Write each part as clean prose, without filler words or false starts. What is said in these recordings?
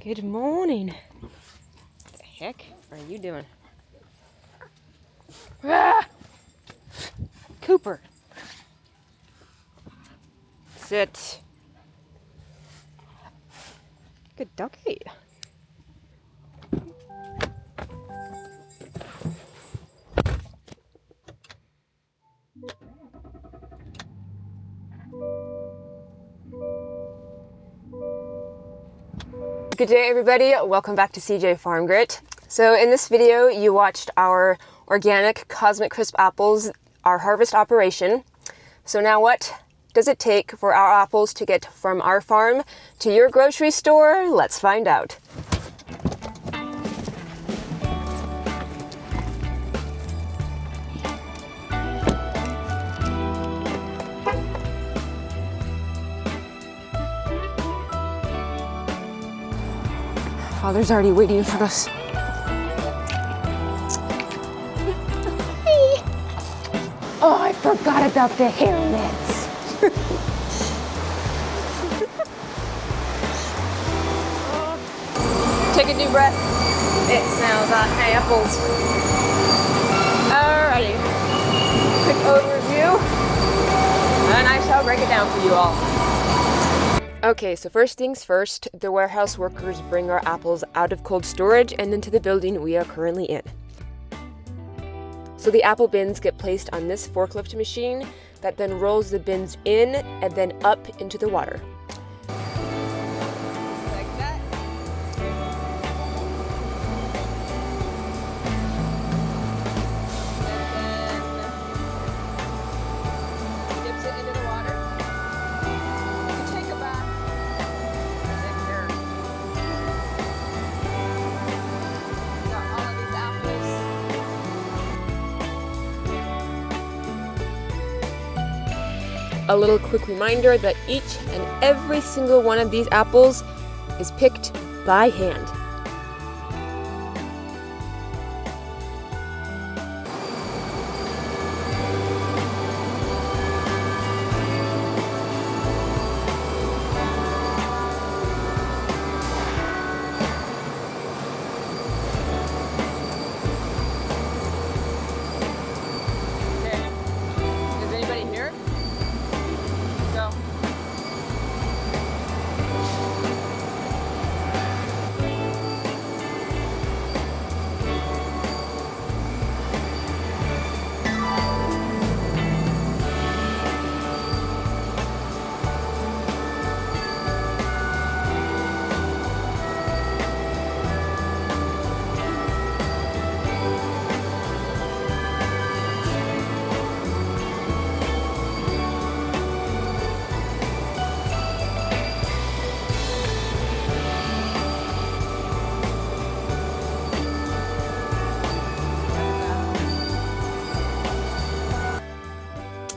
Good morning. What the heck are you doing? Ah! Cooper. Sit. Good doggy. Good day, everybody. Welcome back to CJfarmGrit. So in this video, you watched our organic Cosmic Crisp apples, our harvest operation. So now what does it take for our apples to get from our farm to your grocery store? Let's find out. Father's already waiting for us. Oh, I forgot about the hair nets. Take a deep breath. It smells like apples. Alrighty. Quick overview, and I shall break it down for you all. Okay, so first things first, the warehouse workers bring our apples out of cold storage and into the building we are currently in. So the apple bins get placed on this forklift machine that then rolls the bins in and then up into the water. Like that. And then dips it into the water. You take a bath. In here. Got all of these apples. A little quick reminder that each and every single one of these apples is picked by hand. Okay, is anybody here? Go.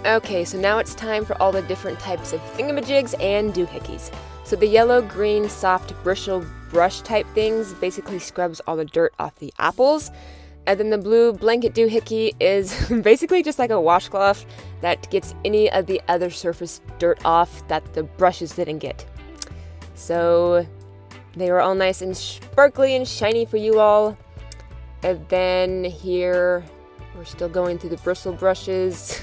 Okay, so now it's time for all the different types of thingamajigs and doohickeys. So the yellow, green, soft bristle brush type things basically scrubs all the dirt off the apples. And then the blue blanket doohickey is basically just like a washcloth that gets any of the other surface dirt off that the brushes didn't get. So they were all nice and sparkly and shiny for you all. And then here, we're still going through the bristle brushes.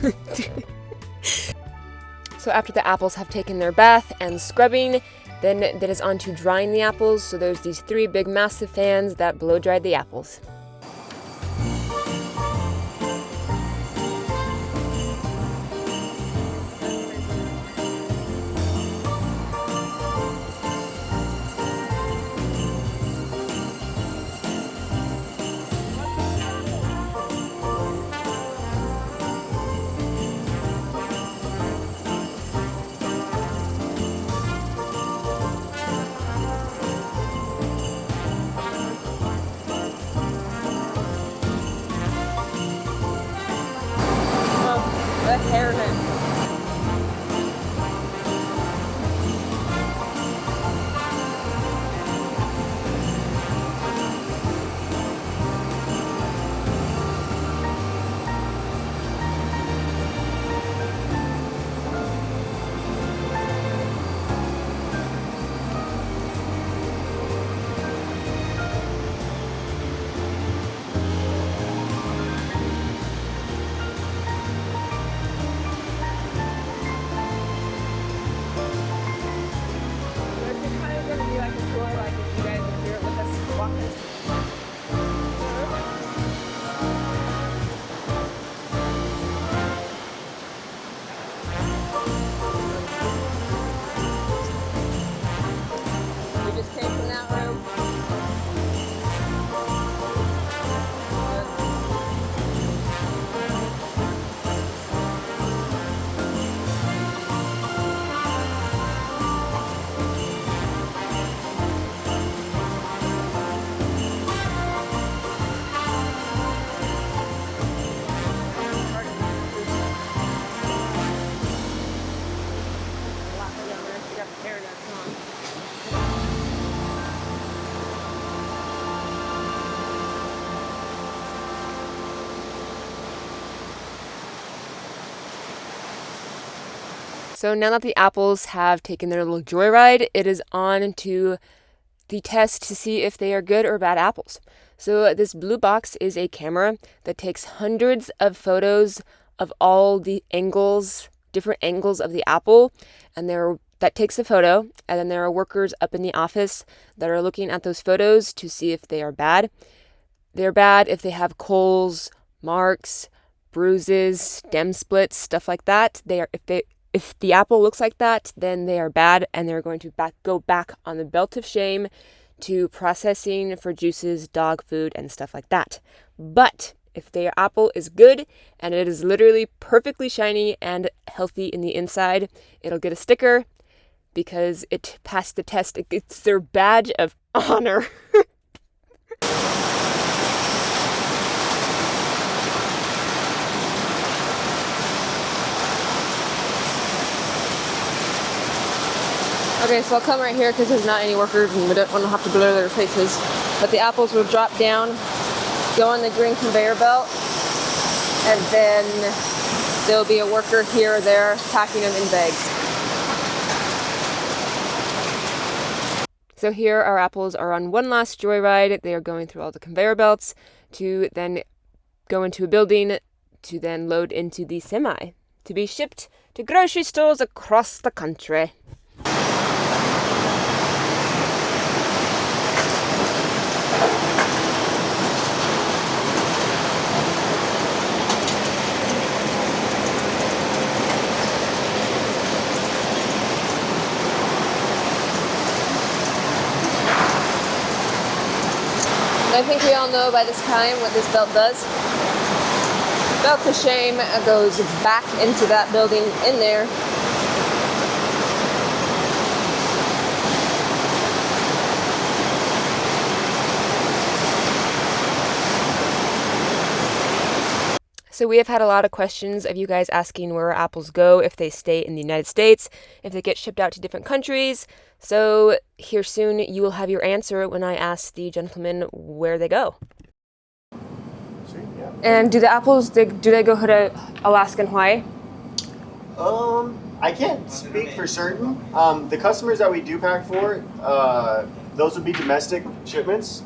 So after the apples have taken their bath and scrubbing, then that is on to drying the apples. So there's these 3 big massive fans that blow dry the apples. So now that the apples have taken their little joyride, it is on to the test to see if they are good or bad apples. So this blue box is a camera that takes hundreds of photos of all the angles, different angles of the apple, and that takes a photo, and then there are workers up in the office that are looking at those photos to see if they are bad. They're bad if they have coals, marks, bruises, stem splits, stuff like that. If the apple looks like that, then they are bad, and they're going to go back on the belt of shame to processing for juices, dog food, and stuff like that. But if their apple is good and it is literally perfectly shiny and healthy in the inside, it'll get a sticker because it passed the test. It's their badge of honor. Okay, so I'll come right here because there's not any workers and we don't want to have to blur their faces. But the apples will drop down, go on the green conveyor belt, and then there'll be a worker here or there packing them in bags. So here our apples are on one last joyride. They are going through all the conveyor belts to then go into a building to then load into the semi to be shipped to grocery stores across the country. I think we all know by this time what this belt does. Belt of shame goes back into that building in there. So we have had a lot of questions of you guys asking where apples go if they stay in the United States, if they get shipped out to different countries. So here soon you will have your answer when I ask the gentleman where they go. Sweet, yeah. And do the apples, do they go to Alaska and Hawaii? I can't speak for certain. The customers that we do pack for, those would be domestic shipments.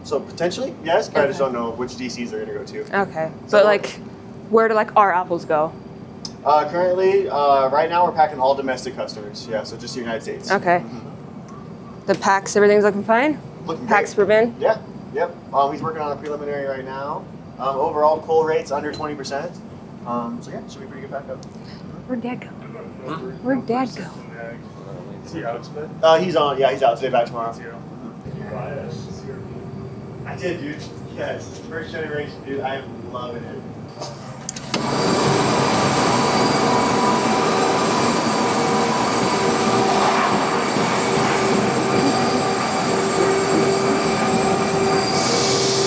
So potentially, yes, but I just don't know which DCs they're going to go to. Okay. So where do our apples go? Currently, right now we're packing all domestic customers. Yeah, so just the United States. Okay. The packs, everything's looking fine? Looking Packs great. per bin? Yeah, yep. He's working on a preliminary right now. Overall, coal rates under 20%. So yeah, should be a pretty good pack up. Where'd Dad go? Where'd Dad go? Is he out today? He's out today, back tomorrow. Yeah. I did, dude. Yes, first generation, dude. I am loving it.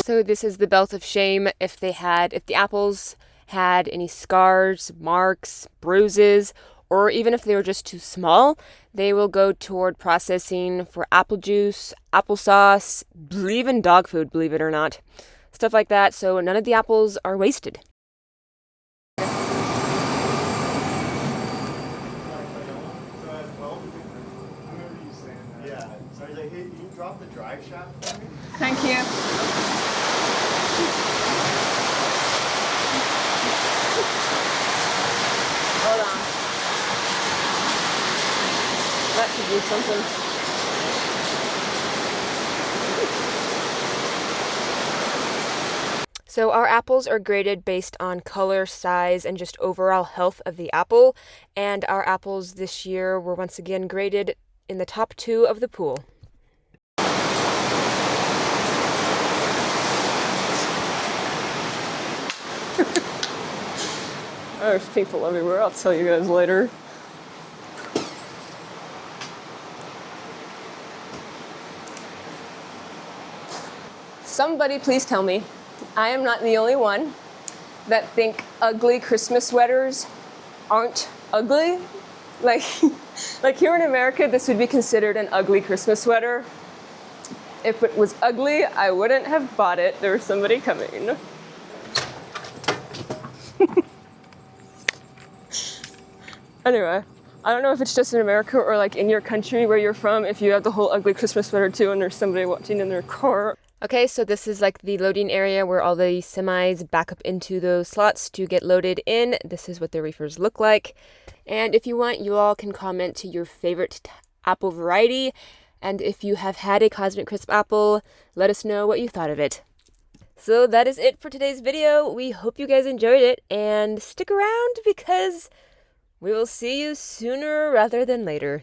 So this is the belt of shame. If the apples had any scars, marks, bruises, or even if they were just too small, they will go toward processing for apple juice, applesauce, even dog food, believe it or not. Stuff like that, so none of the apples are wasted. Yeah. So he's like, hey, can you drop the drive shaft for me? Thank you. Hold on. That should do something. So our apples are graded based on color, size, and just overall health of the apple. And our apples this year were once again graded in the top 2 of the pool. There's people everywhere. I'll tell you guys later. Somebody please tell me I am not the only one that think ugly Christmas sweaters aren't ugly. Like here in America, this would be considered an ugly Christmas sweater. If it was ugly, I wouldn't have bought it. There was somebody coming. Anyway, I don't know if it's just in America or like in your country where you're from, if you have the whole ugly Christmas sweater too and there's somebody watching in their car. Okay, so this is like the loading area where all the semis back up into those slots to get loaded in. This is what the reefers look like. And if you want, you all can comment to your favorite apple variety. And if you have had a Cosmic Crisp apple, let us know what you thought of it. So that is it for today's video. We hope you guys enjoyed it, and stick around because we will see you sooner rather than later.